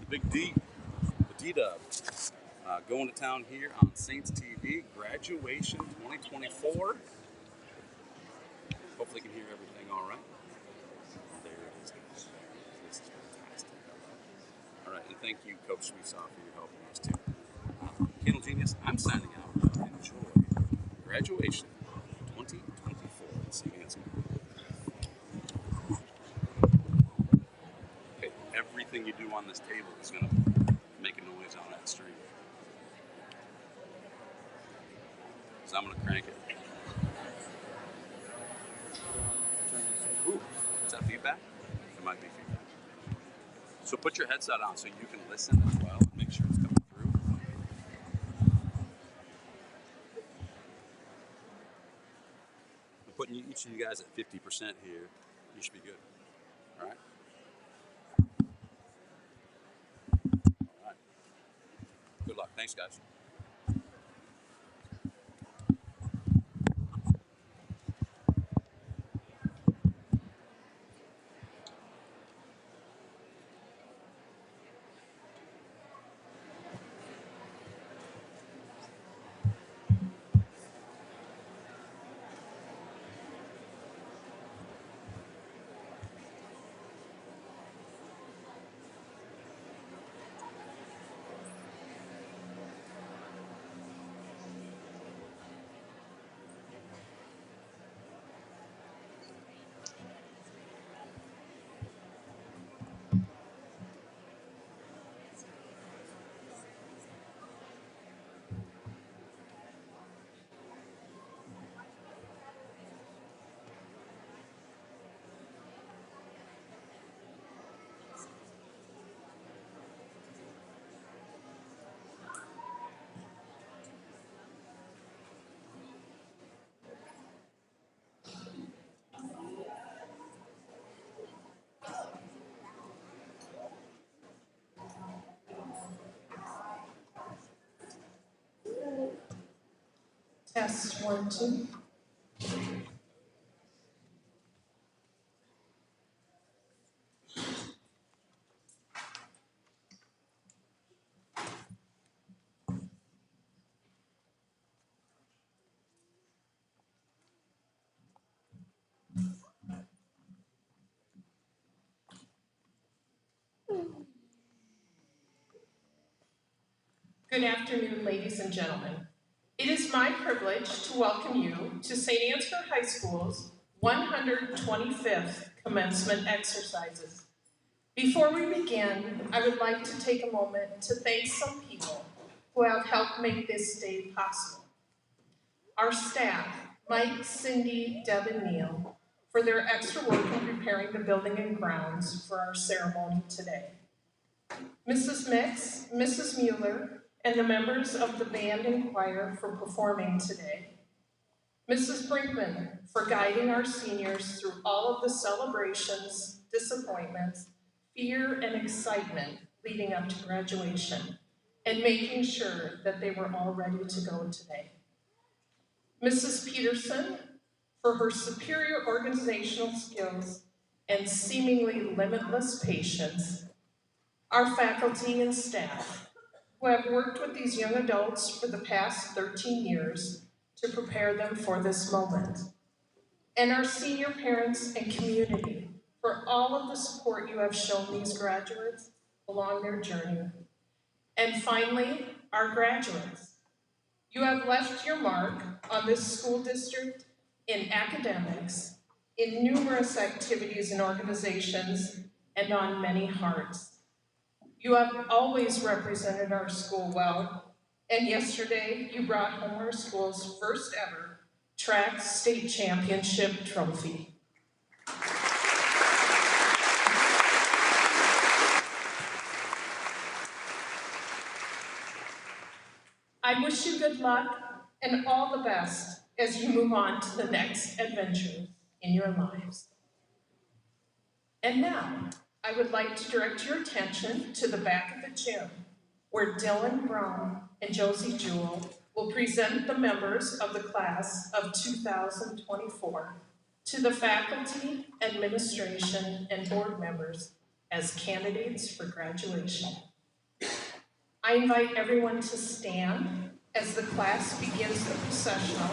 Big D, the D-Dub, going to town here on Saints TV, graduation 2024. Hopefully you can hear everything all right. There it is, guys. This is fantastic. All right, and thank you, Coach Sweetsaw, for your help in this too. Candle Genius, I'm signing out. Enjoy graduation 2024 in Saint Ansgar. Okay, everything you do on this table is going to make a noise on that stream. So I'm going to crank it. Ooh, is that feedback? It might be feedback. So put your headset on so you can listen as well and make sure it's coming through. I'm putting each of you guys at 50% here. You should be good. All right? All right. Good luck. Thanks, guys. Test 1, 2. Good afternoon, ladies and gentlemen. It is my privilege to welcome you to Saint Ansgar High School's 125th commencement exercises. Before we begin, I would like to take a moment to thank some people who have helped make this day possible. Our staff, Mike, Cindy, Deb, and Neil, for their extra work in preparing the building and grounds for our ceremony today. Mrs. Mix, Mrs. Mueller, and the members of the band and choir for performing today. Mrs. Brinkman for guiding our seniors through all of the celebrations, disappointments, fear, and excitement leading up to graduation, and making sure that they were all ready to go today. Mrs. Peterson for her superior organizational skills and seemingly limitless patience. Our faculty and staff, who have worked with these young adults for the past 13 years to prepare them for this moment. And our senior parents and community for all of the support you have shown these graduates along their journey. And finally, our graduates. You have left your mark on this school district in academics, in numerous activities and organizations, and on many hearts. You have always represented our school well, and yesterday you brought home our school's first ever track state championship trophy. I wish you good luck and all the best as you move on to the next adventure in your lives. And now, I would like to direct your attention to the back of the gym, where Dylan Brown and Josie Jewell will present the members of the class of 2024 to the faculty, administration, and board members as candidates for graduation. I invite everyone to stand as the class begins the processional,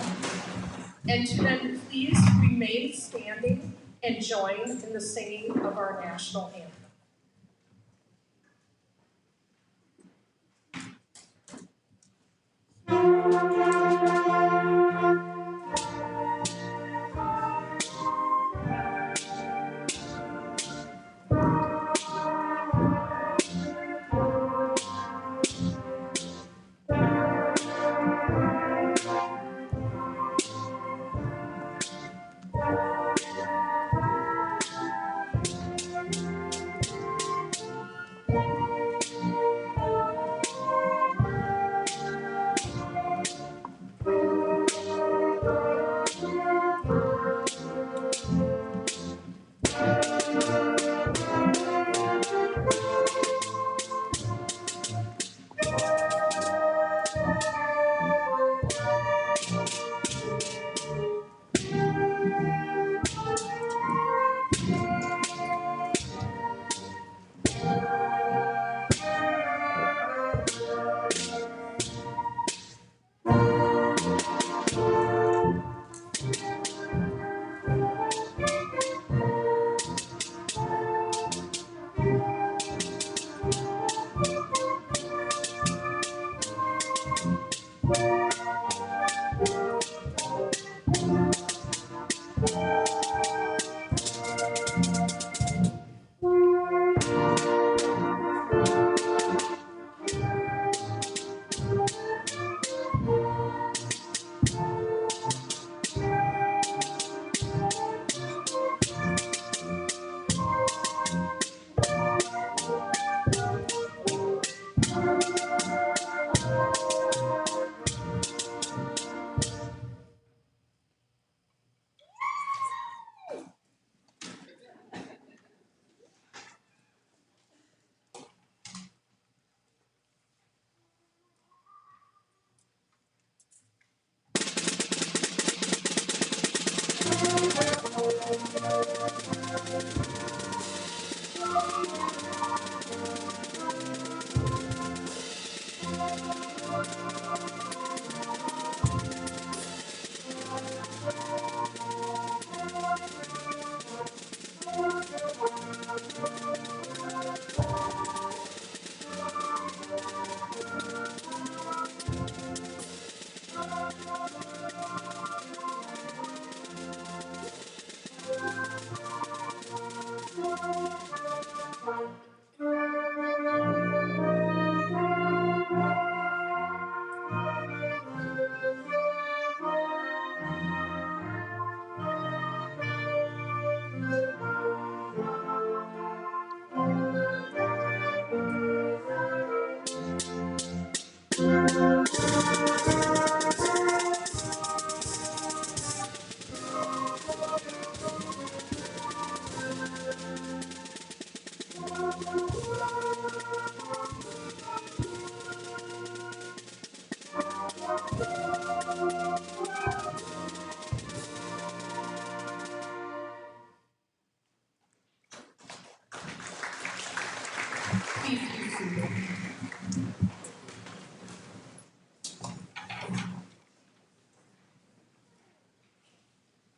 and to then please remain standing and join in the singing of our national anthem. Please be seated.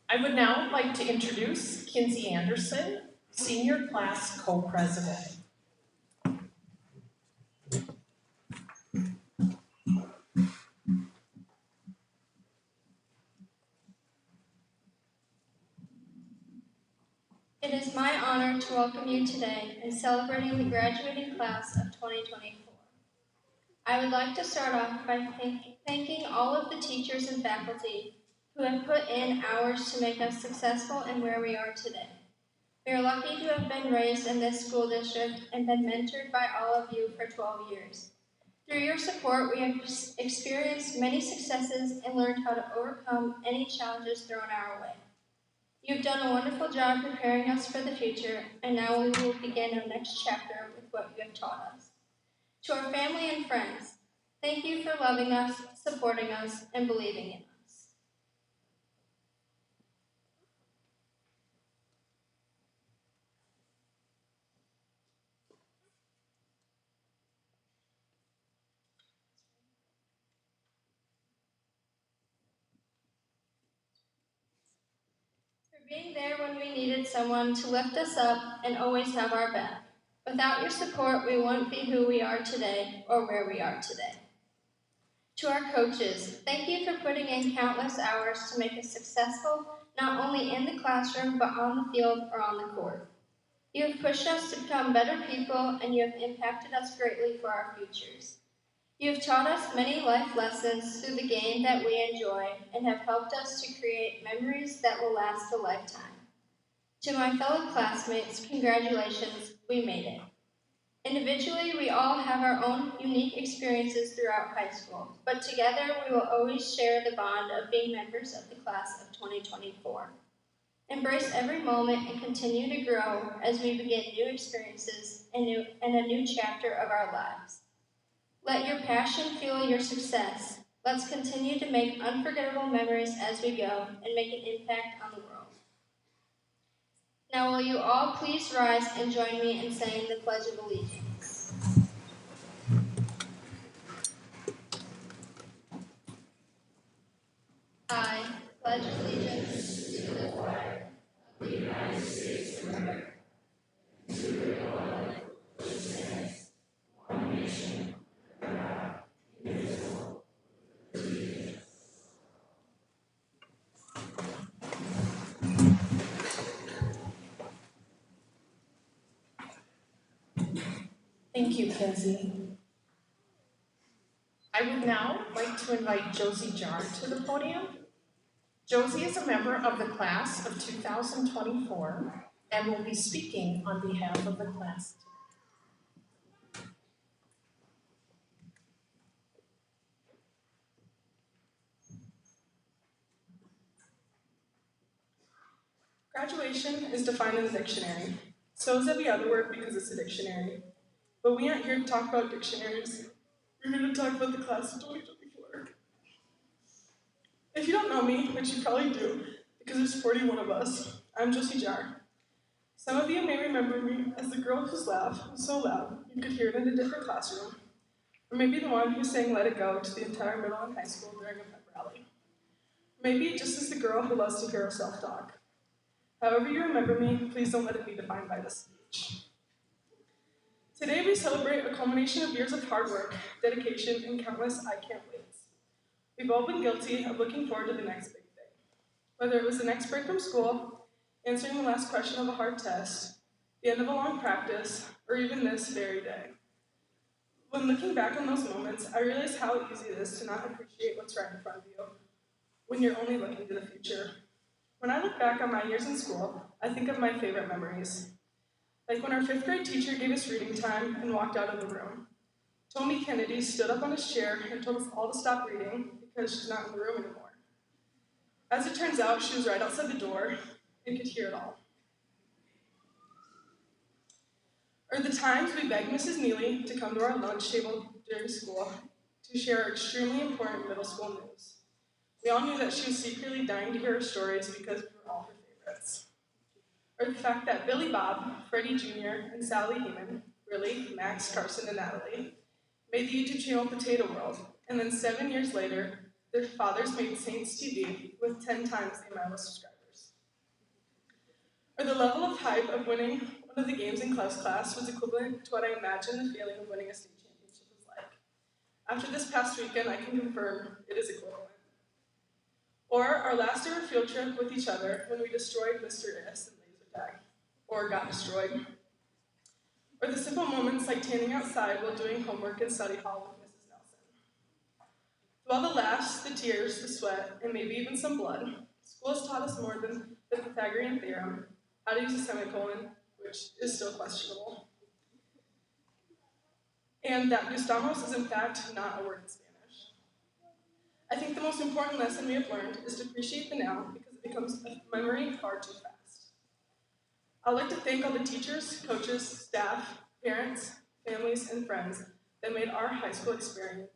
I would now like to introduce Kinsey Anderson, Senior Class Co-President. It is my honor to welcome you today in celebrating the graduating class of 2024. I would like to start off by thanking all of the teachers and faculty who have put in hours to make us successful in where we are today. We are lucky to have been raised in this school district and been mentored by all of you for 12 years. Through your support, we have experienced many successes and learned how to overcome any challenges thrown our way. You've done a wonderful job preparing us for the future, and now we will begin our next chapter with what you have taught us. To our family and friends, thank you for loving us, supporting us, and believing in us. being there when we needed someone to lift us up and always have our back. Without your support, we wouldn't be who we are today or where we are today. To our coaches, thank you for putting in countless hours to make us successful, not only in the classroom, but on the field or on the court. You have pushed us to become better people, and you have impacted us greatly for our futures. You have taught us many life lessons through the game that we enjoy, and have helped us to create memories that will last a lifetime. To my fellow classmates, congratulations, we made it. Individually, we all have our own unique experiences throughout high school, but together we will always share the bond of being members of the class of 2024. Embrace every moment and continue to grow as we begin new experiences and a new chapter of our lives. Let your passion fuel your success. Let's continue to make unforgettable memories as we go and make an impact on the world. Now will you all please rise and join me in saying the Pledge of Allegiance. I pledge allegiance to the flag of the United States of America, and to the republic which stands, one nation, under God, indivisible, with liberty and justice. Thank you, Kinsey. I would now like to invite Josie Jar to the podium. Josie is a member of the class of 2024 and will be speaking on behalf of the class today. Graduation is defined in the dictionary. So is every other word because it's a dictionary. But we aren't here to talk about dictionaries. We're here to talk about the class of 2024. If you don't know me, which you probably do, because there's 41 of us, I'm Josie Jar. Some of you may remember me as the girl whose laugh was so loud you could hear it in a different classroom, or maybe the one who sang Let It Go to the entire middle and high school during a pep rally. Maybe just as the girl who loves to hear herself talk. However you remember me, please don't let it be defined by this speech. Today we celebrate a culmination of years of hard work, dedication, and countless I can't waits. We've all been guilty of looking forward to the next big thing. Whether it was the next break from school, answering the last question of a hard test, the end of a long practice, or even this very day. When looking back on those moments, I realize how easy it is to not appreciate what's right in front of you when you're only looking to the future. When I look back on my years in school, I think of my favorite memories. Like when our 5th grade teacher gave us reading time and walked out of the room. Tommy Kennedy stood up on his chair and told us all to stop reading because she's not in the room anymore. As it turns out, she was right outside the door and could hear it all. Or the times we begged Mrs. Neely to come to our lunch table during school to share our extremely important middle school news. We all knew that she was secretly dying to hear her stories because we were all her favorites. Or the fact that Billy Bob, Freddie Jr., and Sally Heeman, really, Max, Carson, and Natalie, made the YouTube channel Potato World, and then 7 years later, their fathers made Saints TV with 10 times the amount of subscribers. Or the level of hype of winning one of the games in class was equivalent to what I imagined the feeling of winning a state championship was like. After this past weekend, I can confirm it is equivalent. Or our last ever field trip with each other when we destroyed Mr. S and laser tag, or got destroyed. Or the simple moments like standing outside while doing homework in study hall with Mrs. Nelson. Through all the laughs, the tears, the sweat, and maybe even some blood, school has taught us more than the Pythagorean theorem, how to use a semicolon, which is still questionable, and that gustamos is in fact not a word in Spanish. I think the most important lesson we have learned is to appreciate the now because it becomes a memory far too fast. I'd like to thank all the teachers, coaches, staff, parents, families, and friends that made our high school experience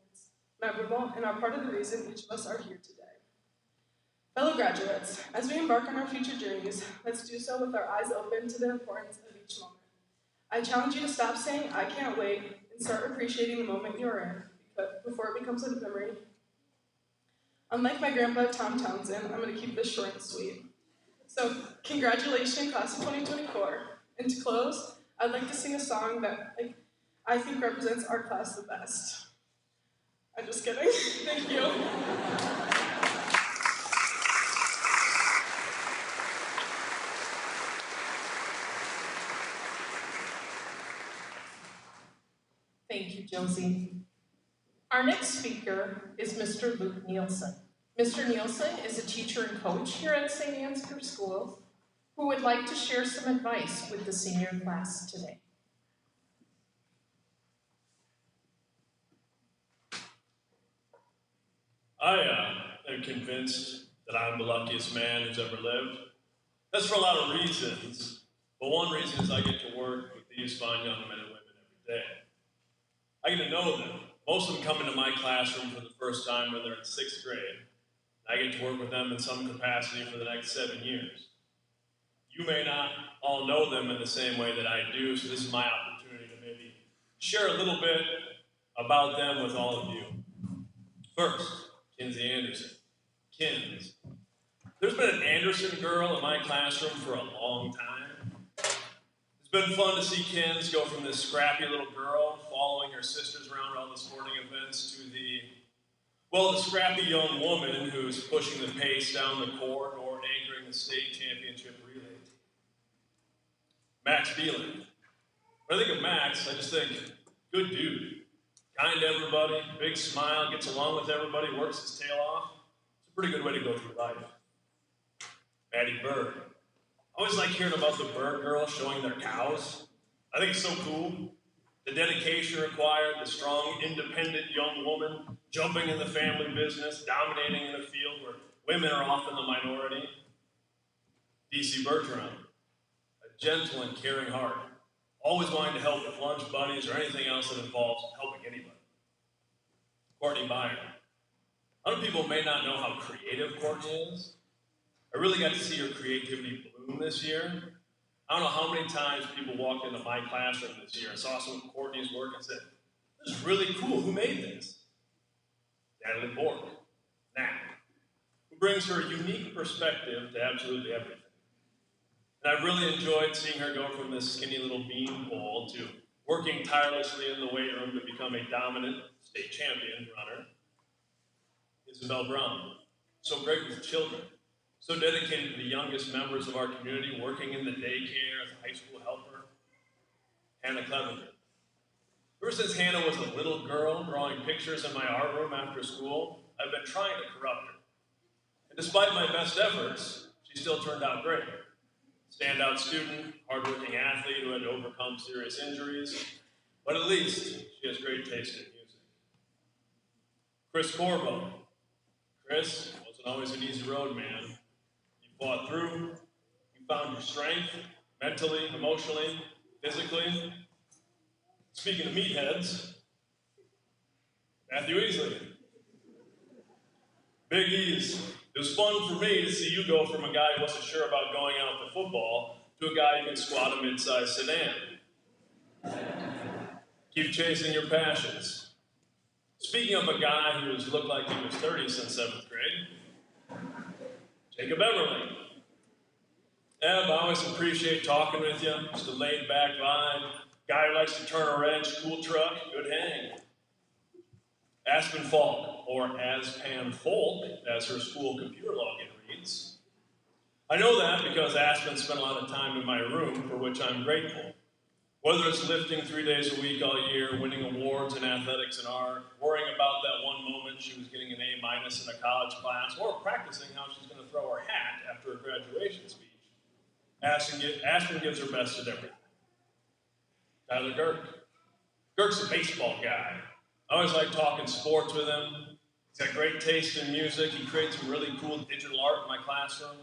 memorable and are part of the reason each of us are here today. Fellow graduates, as we embark on our future journeys, let's do so with our eyes open to the importance of each moment. I challenge you to stop saying, I can't wait, and start appreciating the moment you're in before it becomes a memory. Unlike my grandpa, Tom Townsend, I'm going to keep this short and sweet. So, congratulations, class of 2024. And to close, I'd like to sing a song that I think represents our class the best. I'm just kidding. Thank you. Thank you, Josie. Our next speaker is Mr. Luke Nielsen. Mr. Nielsen is a teacher and coach here at Saint Ansgar Schools who would like to share some advice with the senior class today. I am convinced that I'm the luckiest man who's ever lived. That's for a lot of reasons, but one reason is I get to work with these fine young men and women every day. I get to know them. Most of them come into my classroom for the first time when they're in 6th grade. I get to work with them in some capacity for the next 7 years. You may not all know them in the same way that I do, so this is my opportunity to maybe share a little bit about them with all of you. First, Kinsey Anderson. Kins. There's been an Anderson girl in my classroom for a long time. It's been fun to see Kins go from this scrappy little girl following her sisters around all the sporting events to the scrappy young woman who's pushing the pace down the court or anchoring the state championship relay team. Max Beeland. When I think of Max, I just think, good dude. Kind to everybody, big smile, gets along with everybody, works his tail off. It's a pretty good way to go through life. Maddie Bird. I always like hearing about the Bird girls showing their cows. I think it's so cool. The dedication required, the strong, independent young woman jumping in the family business, dominating in a field where women are often the minority. DC Bertrand. A gentle and caring heart. Always wanting to help with lunch buddies or anything else that involves helping anybody. Courtney Meyer. Other people may not know how creative Courtney is. I really got to see her creativity bloom this year. I don't know how many times people walked into my classroom this year and saw some of Courtney's work and said, this is really cool, who made this? Natalie Bork, Nat, who brings her unique perspective to absolutely everything. And I've really enjoyed seeing her go from this skinny little beanpole to working tirelessly in the weight room to become a dominant state champion runner. Isabel Brown, so great with children, so dedicated to the youngest members of our community, working in the daycare as a high school helper. Hannah Clevenger. Ever since Hannah was a little girl drawing pictures in my art room after school, I've been trying to corrupt her. And despite my best efforts, she still turned out great. Standout student, hardworking athlete who had to overcome serious injuries, but at least she has great taste in music. Chris Corbo. Chris, wasn't always an easy road, man. You fought through, you found your strength, mentally, emotionally, physically. Speaking of meatheads, Matthew Easley. Big E's. It was fun for me to see you go from a guy who wasn't sure about going out to football to a guy who can squat a mid-sized sedan. Keep chasing your passions. Speaking of a guy who looked like he was 30 since 7th grade, Jacob Everly. Eb, I always appreciate talking with you. Just a laid-back vibe. Guy who likes to turn a wrench, cool truck, good hang. Aspen Falk, or Aspan Folk, as her school computer login reads. I know that because Aspen spent a lot of time in my room, for which I'm grateful. Whether it's lifting 3 days a week all year, winning awards in athletics and art, worrying about that one moment she was getting an A- in a college class, or practicing how she's going to throw her hat after a graduation speech, Aspen gives her best at everything. Tyler Girk. Girk's a baseball guy. I always like talking sports with him. He's got great taste in music. He creates some really cool digital art in my classroom.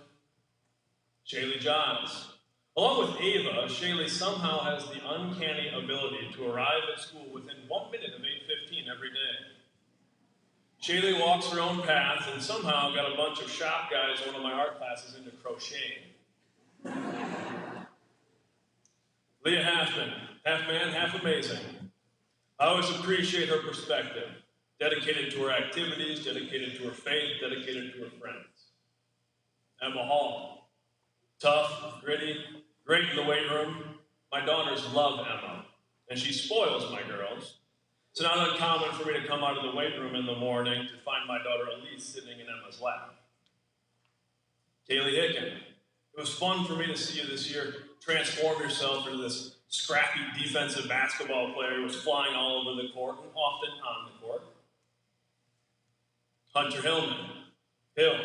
Shaylee Giles. Along with Ava, Shaylee somehow has the uncanny ability to arrive at school within 1 minute of 8:15 every day. Shaylee walks her own path and somehow got a bunch of shop guys in one of my art classes into crocheting. Leah Halfman, half man, half amazing. I always appreciate her perspective, dedicated to her activities, dedicated to her faith, dedicated to her friends. Emma Hall. Tough, gritty, great in the weight room. My daughters love Emma, and she spoils my girls. It's not uncommon for me to come out of the weight room in the morning to find my daughter Elise sitting in Emma's lap. Kaylee Hicken, it was fun for me to see you this year transform yourself into this scrappy defensive basketball player who was flying all over the court and often on the court. Hunter Hillman, Hill,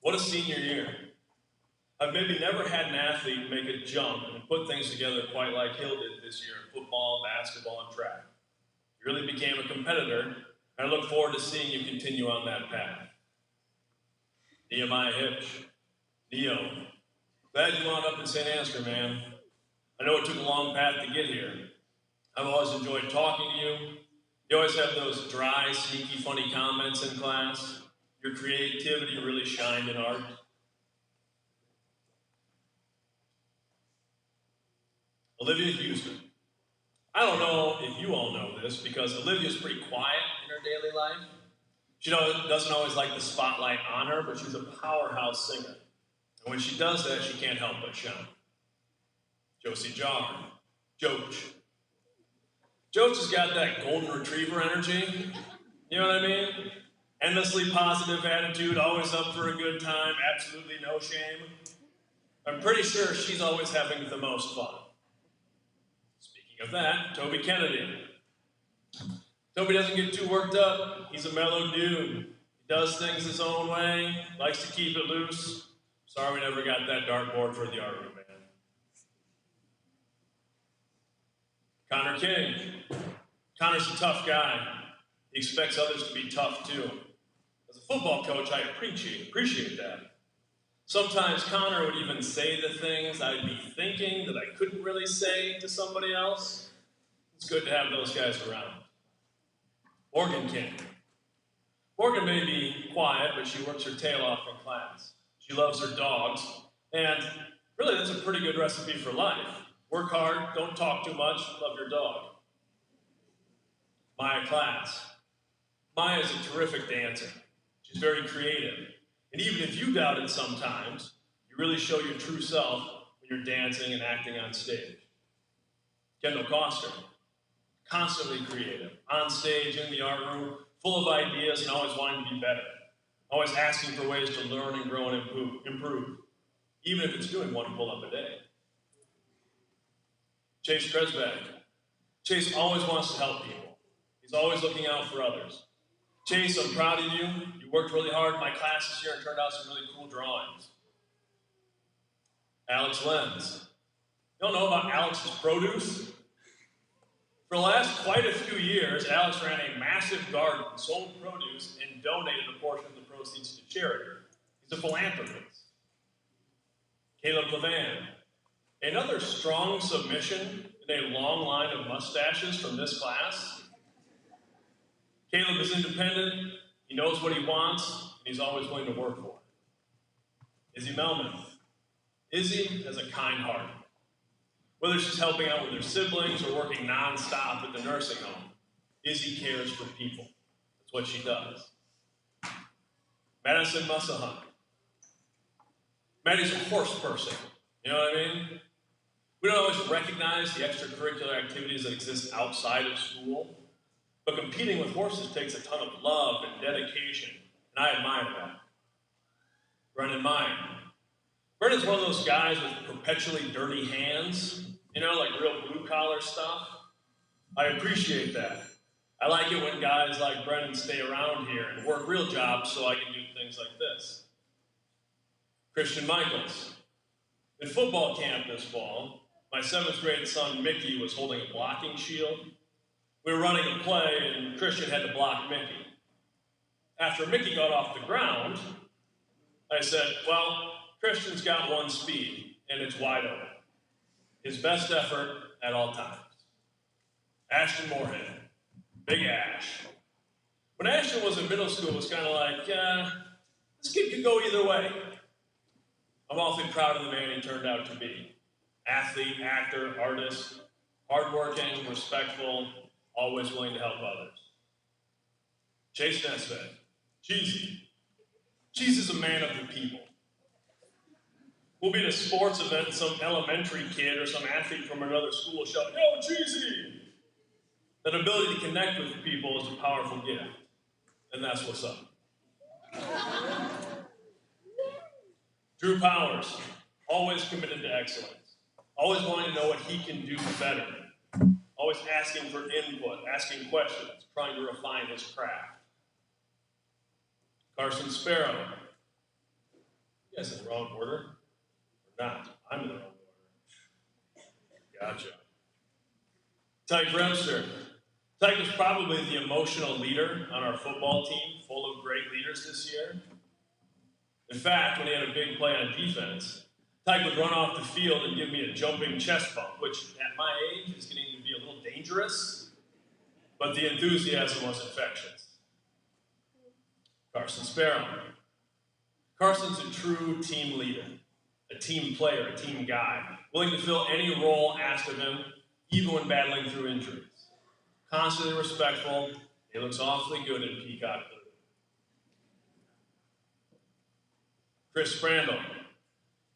what a senior year. I've maybe never had an athlete make a jump and put things together quite like Hill did this year in football, basketball, and track. You really became a competitor, and I look forward to seeing you continue on that path. Nehemiah Hitch, Neo, glad you wound up in Saint Ansgar, man. I know it took a long path to get here. I've always enjoyed talking to you. You always have those dry, sneaky, funny comments in class. Your creativity really shined in art. Olivia Houston. I don't know if you all know this because Olivia's pretty quiet in her daily life. She doesn't always like the spotlight on her, but she's a powerhouse singer. And when she does that, she can't help but shine. Josie Jar, Joach. Joach has got that golden retriever energy. You know what I mean? Endlessly positive attitude, always up for a good time, absolutely no shame. I'm pretty sure she's always having the most fun. Speaking of that, Toby Kennedy. Toby doesn't get too worked up. He's a mellow dude. He does things his own way, likes to keep it loose. Sorry we never got that dartboard for the art room, man. Connor King. Connor's a tough guy. He expects others to be tough too. As a football coach, I appreciate that. Sometimes Connor would even say the things I'd be thinking that I couldn't really say to somebody else. It's good to have those guys around. Morgan King. Morgan may be quiet, but she works her tail off in class. She loves her dogs, and really that's a pretty good recipe for life. Work hard, don't talk too much, love your dog. Maya Class. Maya is a terrific dancer. She's very creative. And even if you doubt it sometimes, you really show your true self when you're dancing and acting on stage. Kendall Coster. Constantly creative, on stage, in the art room, full of ideas and always wanting to be better. Always asking for ways to learn and grow and improve, even if it's doing one pull-up a day. Chase Kresbeck. Chase always wants to help people. He's always looking out for others. Chase, I'm proud of you. You worked really hard in my class this year and turned out some really cool drawings. Alex Lenz. You don't know about Alex's produce? For the last quite a few years, Alex ran a massive garden, sold produce, and donated a portion of the proceeds to charity. He's a philanthropist. Caleb Levan. Another strong submission in a long line of mustaches from this class. Caleb is independent, he knows what he wants, and he's always willing to work for it. Izzy Melman. Izzy has a kind heart. Whether she's helping out with her siblings or working nonstop at the nursing home, Izzy cares for people. That's what she does. Madison Mussahunt. Maddie's a horse person. You know what I mean? We don't always recognize the extracurricular activities that exist outside of school, but competing with horses takes a ton of love and dedication, and I admire that. Brennan Mine. Brennan's one of those guys with perpetually dirty hands, you know, like real blue-collar stuff. I appreciate that. I like it when guys like Brennan stay around here and work real jobs so I can do things like this. Christian Michaels. In football camp this fall, my 7th grade son Mickey was holding a blocking shield. We were running a play and Christian had to block Mickey. After Mickey got off the ground, I said, well, Christian's got one speed, and it's wide open. His best effort at all times. Ashton Moorhead. Big Ash. When Ashton was in middle school, it was kind of like, this kid could go either way. I'm awfully proud of the man he turned out to be. Athlete, actor, artist, hardworking, respectful, always willing to help others. Chase Nesbitt. Cheesy. Cheese is a man of the people. We'll be at a sports event and some elementary kid or some athlete from another school will shout, "Yo, cheesy!" That ability to connect with people is a powerful gift. And that's what's up. Drew Powers, always committed to excellence. Always wanting to know what he can do better. Always asking for input, asking questions, trying to refine his craft. Carson Sparrow. You guys in the wrong order? Or not? I'm in the wrong order. Gotcha. Tyke Bremster. Tyke was probably the emotional leader on our football team, full of great leaders this year. In fact, when he had a big play on defense, Tyke would run off the field and give me a jumping chest bump, which at my age is getting to be a little dangerous, but the enthusiasm was infectious. Carson Sparrow. Carson's a true team leader, a team player, a team guy, willing to fill any role asked of him, even when battling through injuries. Constantly respectful, he looks awfully good in peacock blue. Chris Sprandl.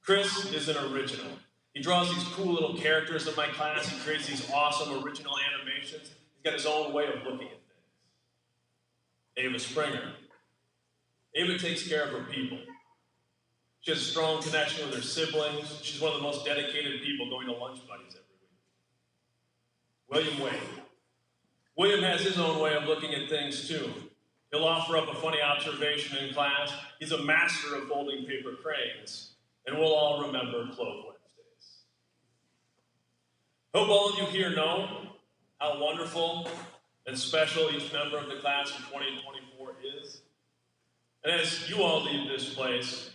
Chris is an original. He draws these cool little characters in my class. He creates these awesome original animations. He's got his own way of looking at things. Ava Springer. Ava takes care of her people. She has a strong connection with her siblings. She's one of the most dedicated people going to lunch buddies every week. William Wade. William has his own way of looking at things too. He'll offer up a funny observation in class. He's a master of folding paper cranes. And we'll all remember Clove Wednesdays. Hope all of you here know how wonderful and special each member of the class of 2024 is. And as you all leave this place,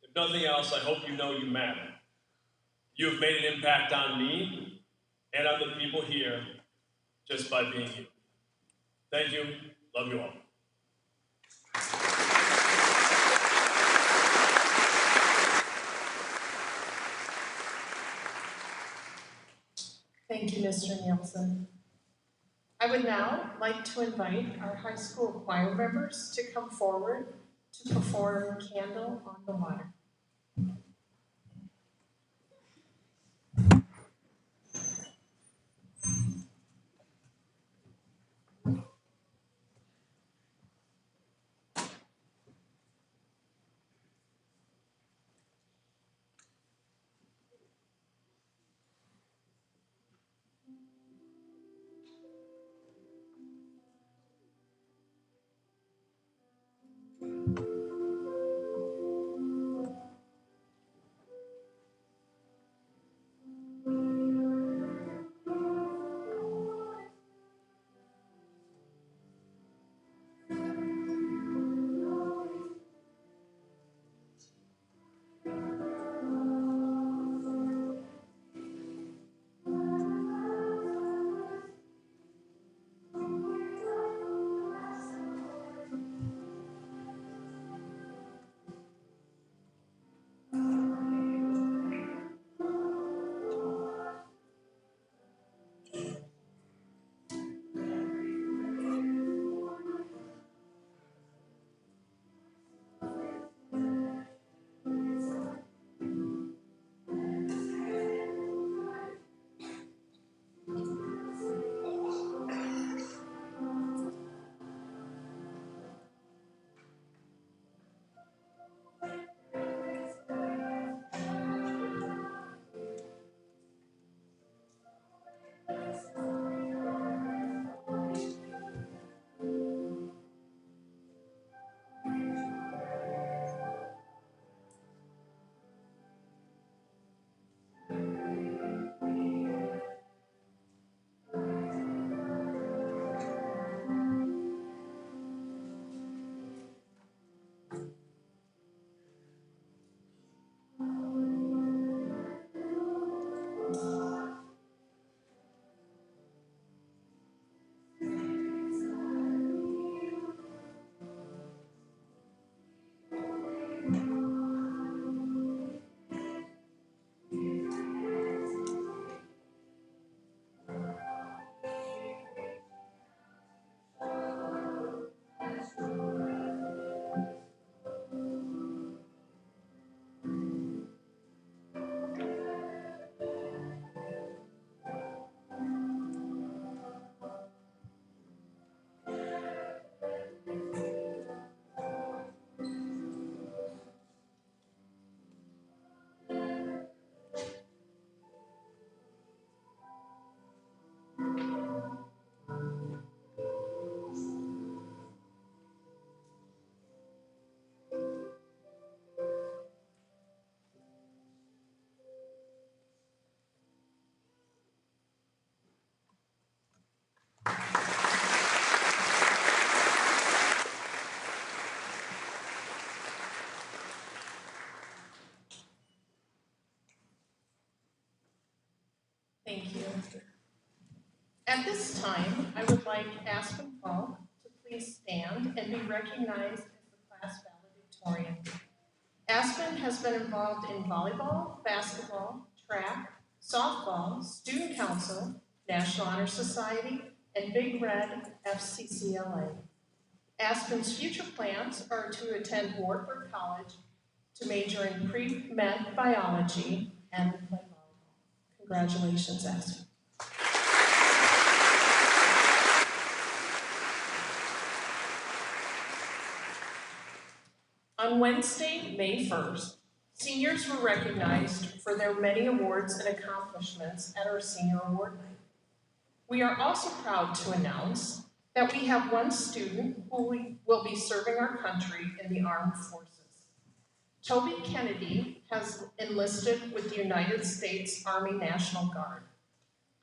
if nothing else, I hope you know you matter. You have made an impact on me and on the people here just by being you. Thank you. Love you all. Thank you, Mr. Nielsen. I would now like to invite our high school choir members to come forward to perform Candle on the Water. At this time, I would like Aspen Falk to please stand and be recognized as the class valedictorian. Aspen has been involved in volleyball, basketball, track, softball, student council, National Honor Society, and Big Red FCCLA. Aspen's future plans are to attend Wartburg College to major in pre-med biology and play volleyball. Congratulations, Aspen. On Wednesday, May 1st, seniors were recognized for their many awards and accomplishments at our Senior Award Night. We are also proud to announce that we have one student who will be serving our country in the armed forces. Toby Kennedy has enlisted with the United States Army National Guard.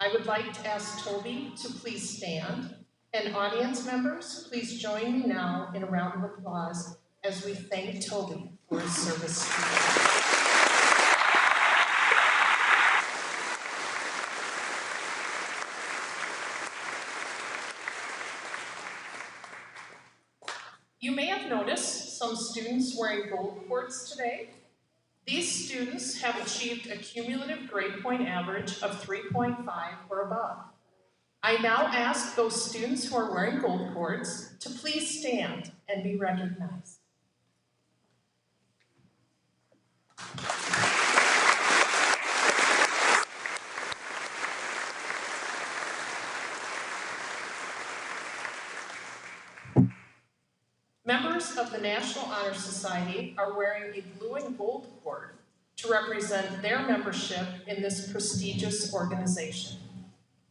I would like to ask Toby to please stand, and audience members, please join me now in a round of applause as we thank Toby for his service. You may have noticed some students wearing gold cords today. These students have achieved a cumulative grade point average of 3.5 or above. I now ask those students who are wearing gold cords to please stand and be recognized. Members of the National Honor Society are wearing a blue and gold cord to represent their membership in this prestigious organization.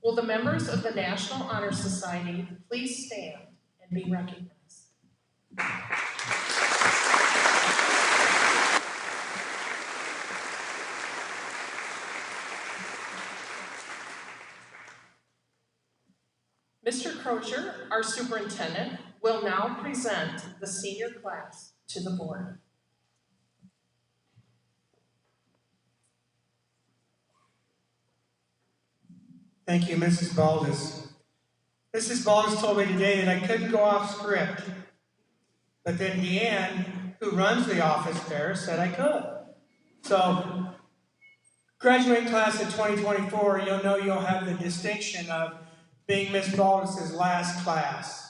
Will the members of the National Honor Society please stand and be recognized? Mr. Crozier, our superintendent, will now present the senior class to the board. Thank you, Mrs. Baldus. Mrs. Baldus told me today that I couldn't go off script, but then Deanne, who runs the office there, said I could. So, graduating class of 2024, you'll know you'll have the distinction of being Miss Baldus's last class.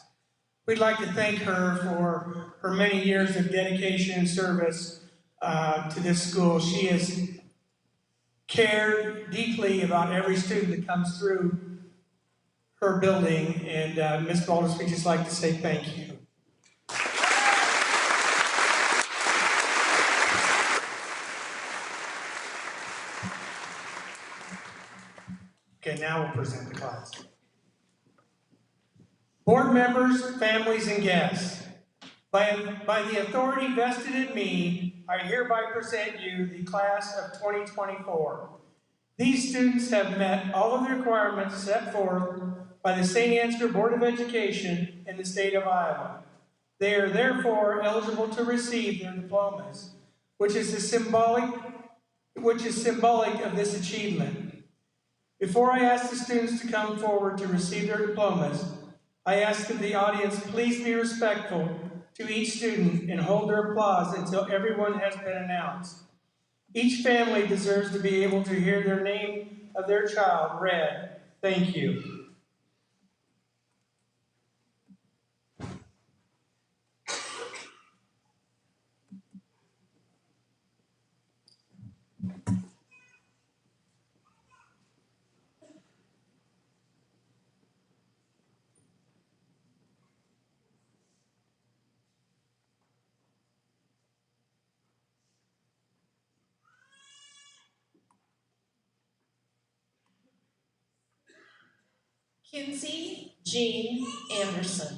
We'd like to thank her for her many years of dedication and service to this school. She has cared deeply about every student that comes through her building, and Ms. Baldus, we'd just like to say thank you. Okay, now we'll present the class. Board members, families, and guests, by the authority vested in me, I hereby present you the class of 2024. These students have met all of the requirements set forth by the Saint Ansgar Board of Education in the state of Iowa. They are therefore eligible to receive their diplomas, which is symbolic of this achievement. Before I ask the students to come forward to receive their diplomas, I ask that the audience please be respectful to each student and hold their applause until everyone has been announced. Each family deserves to be able to hear their name of their child read. Thank you. Kinsey Jean Anderson.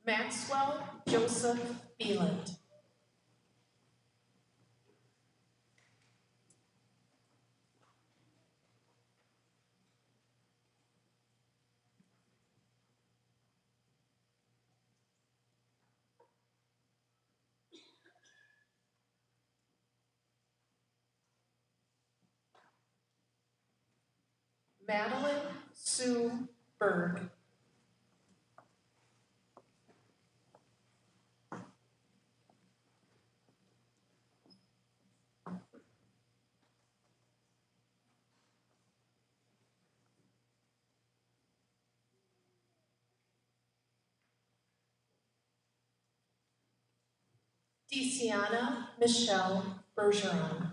Maxwell Joseph Beeland. Madeline Sue Berg. DeCiana Michelle Bergeron.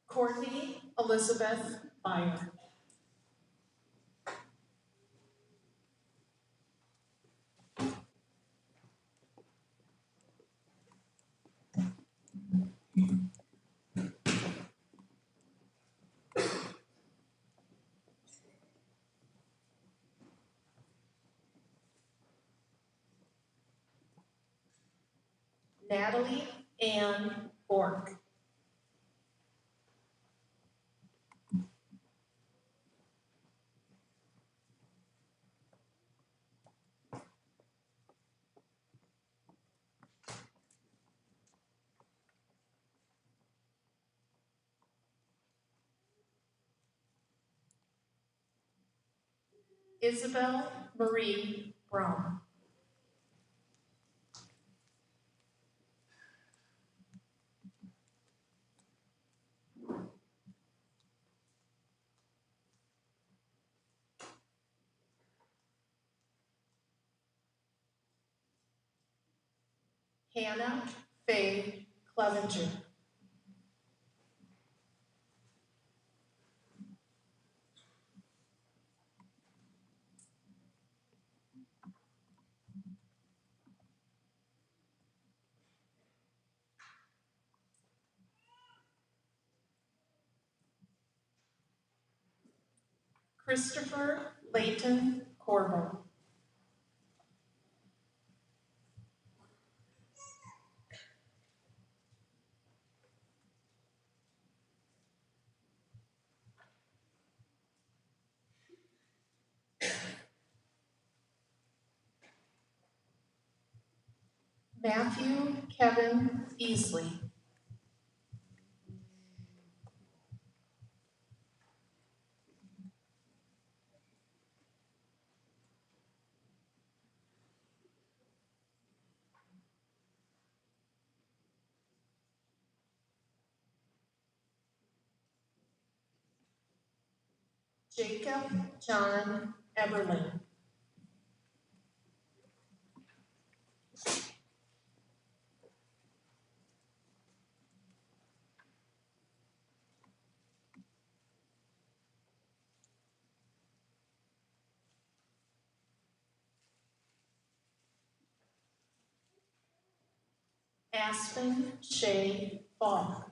Courtney Elizabeth Byer. Natalie Ann Bork. Isabel Marie Brown. Hannah Faye Clevenger. Christopher Layton Corbin. Matthew Kevin Easley. Jacob John Eberlin. Aspen Shay Falk.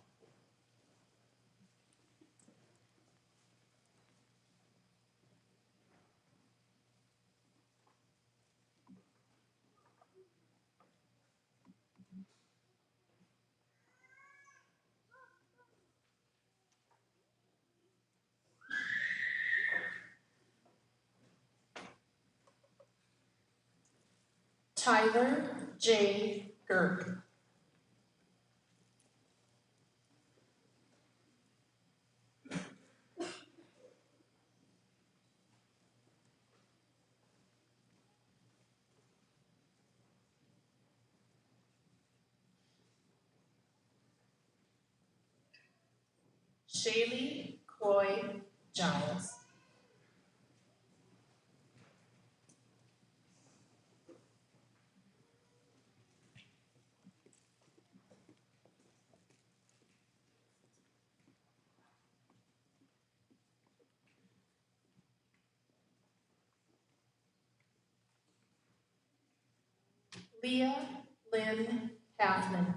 Tyler J. Gerg. Shaylee Coy Giles. Leah Lynn Halfman.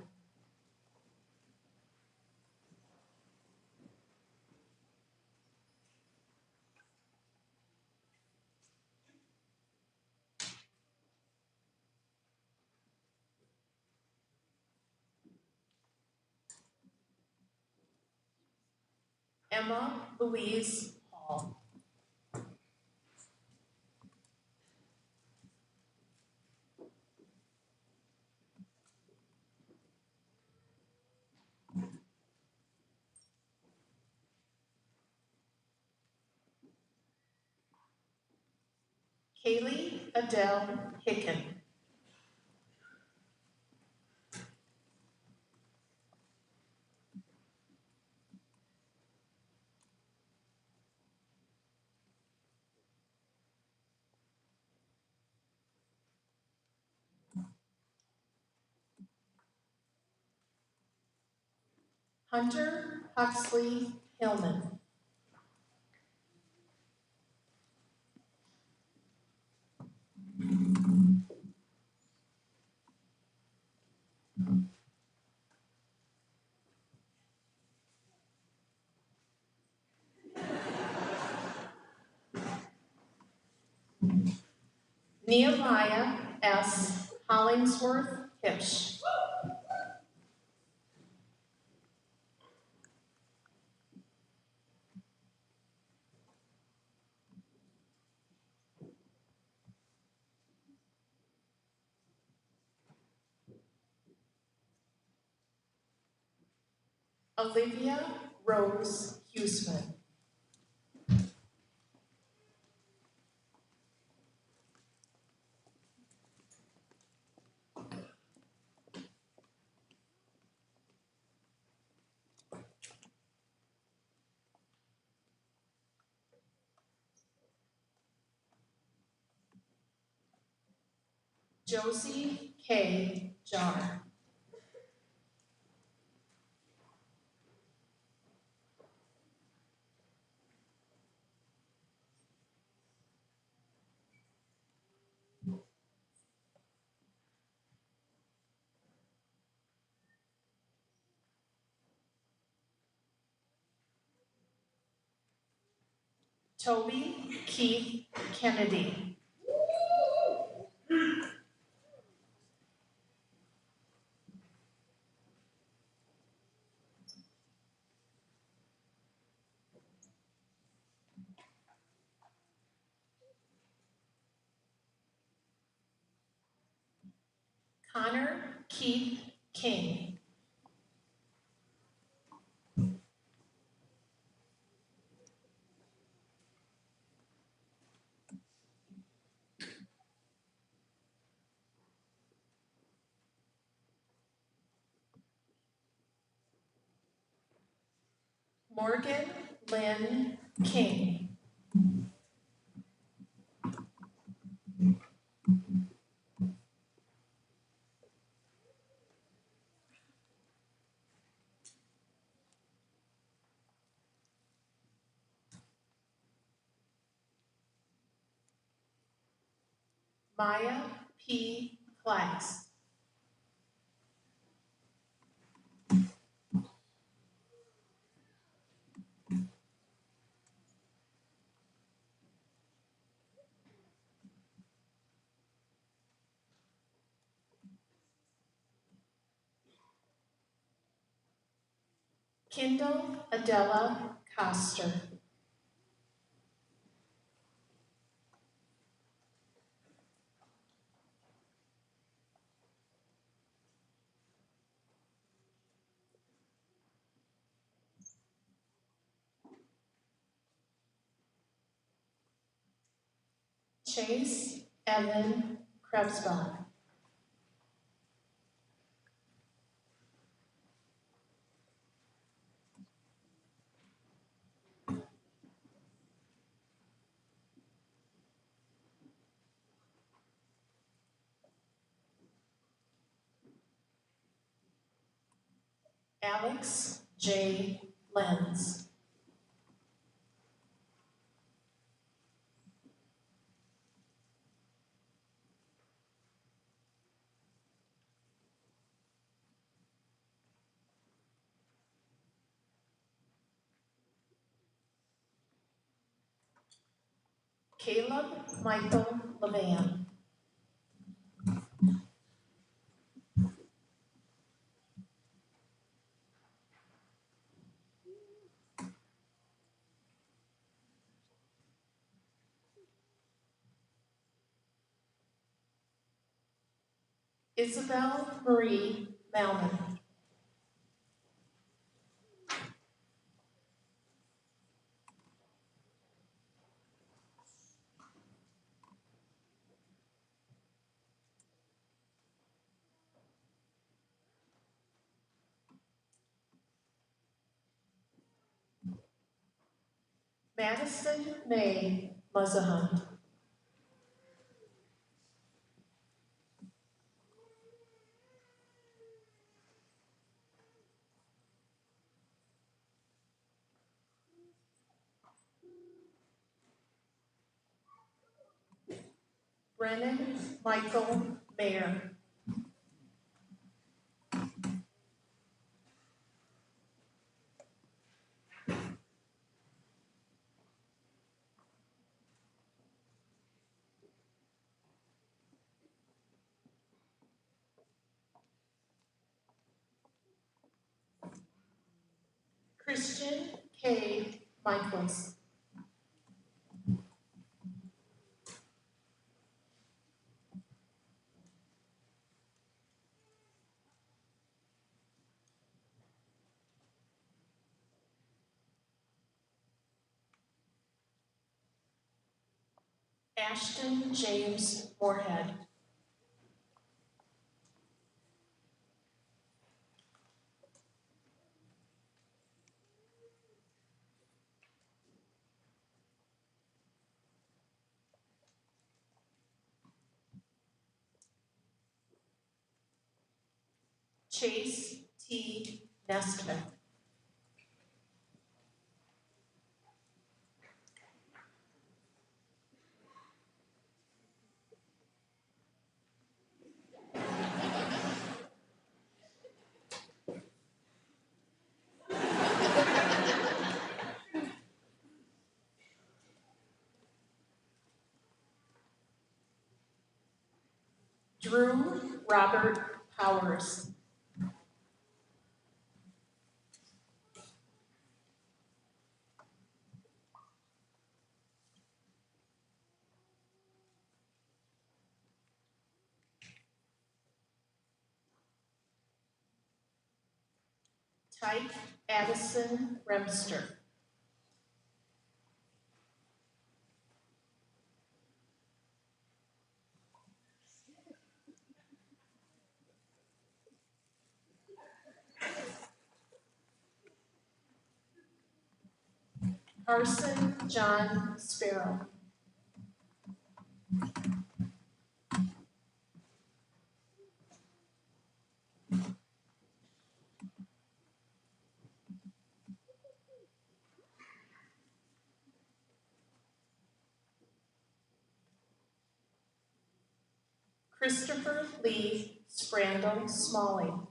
Emma Louise Hall. Kaylee Adele Hicken. Hunter Huxley Hillman. Nehemiah S. Hollingsworth Hipsch. Olivia Rose Huseman. Josie K. Jar. Toby Keith Kennedy. Connor Keith King. Morgan Lynn King. Maya P. Class. Kendall Adela Coster. Chase Evan Krebsbach. Alex J. Lenz. Caleb Michael Levan. Isabel Marie Malman. Madison May Muzzahunt. Brennan Michael Mayer. Christian K. Michaels. Ashton James Moorhead. Chase T. Nestman. Drew Robert Powers. Tyke Addison Remster. Carson John Sparrow. Christopher Lee Sprandel Smalling.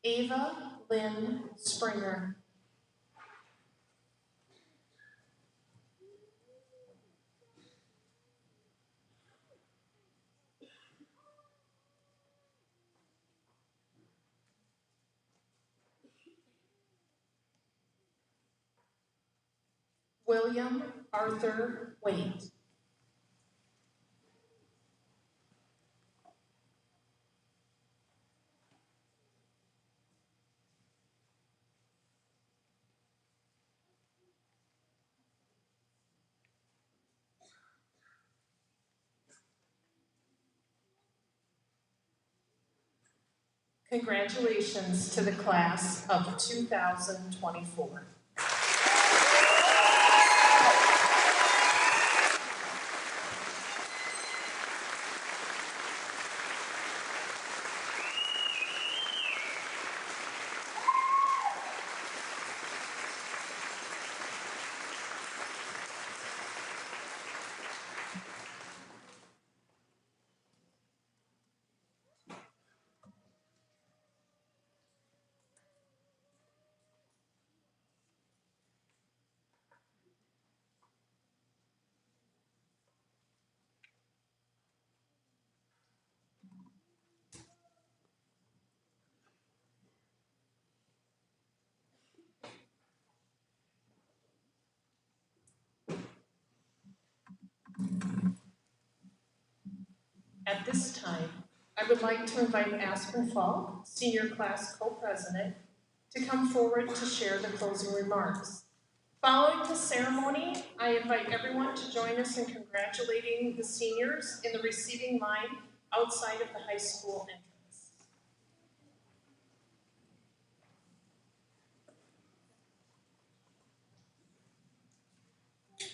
Ava Lynn Springer. William Arthur Waite. Congratulations to the class of 2024. At this time, I would like to invite Aspen Falk, Senior Class Co-President, to come forward to share the closing remarks. Following the ceremony, I invite everyone to join us in congratulating the seniors in the receiving line outside of the high school entrance.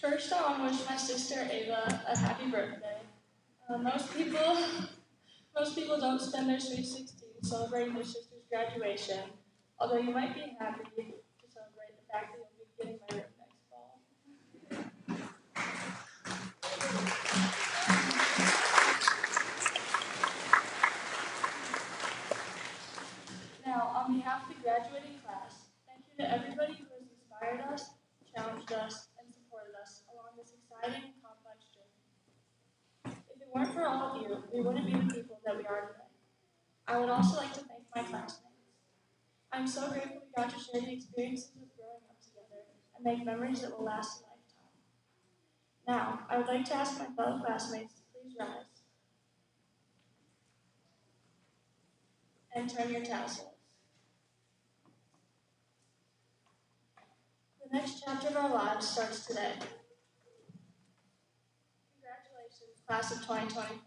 First, I want to wish my sister Ava a happy birthday. Most people don't spend their sweet 16 celebrating their sister's graduation, although you might be happy to celebrate the fact that you'll be getting married next fall. Now, on behalf of the graduating class, thank you to everybody who has inspired us, challenged us, and supported us along this exciting and complex journey. If it weren't for all of you, we wouldn't be the people that we are today. I would also like to thank my classmates. I'm so grateful we got to share the experiences of growing up together and make memories that will last a lifetime. Now, I would like to ask my fellow classmates to please rise and turn your tassels. The next chapter of our lives starts today. Congratulations, class of 2024.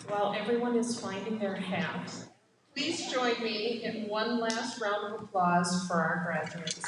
While everyone is finding their hats, please join me in one last round of applause for our graduates.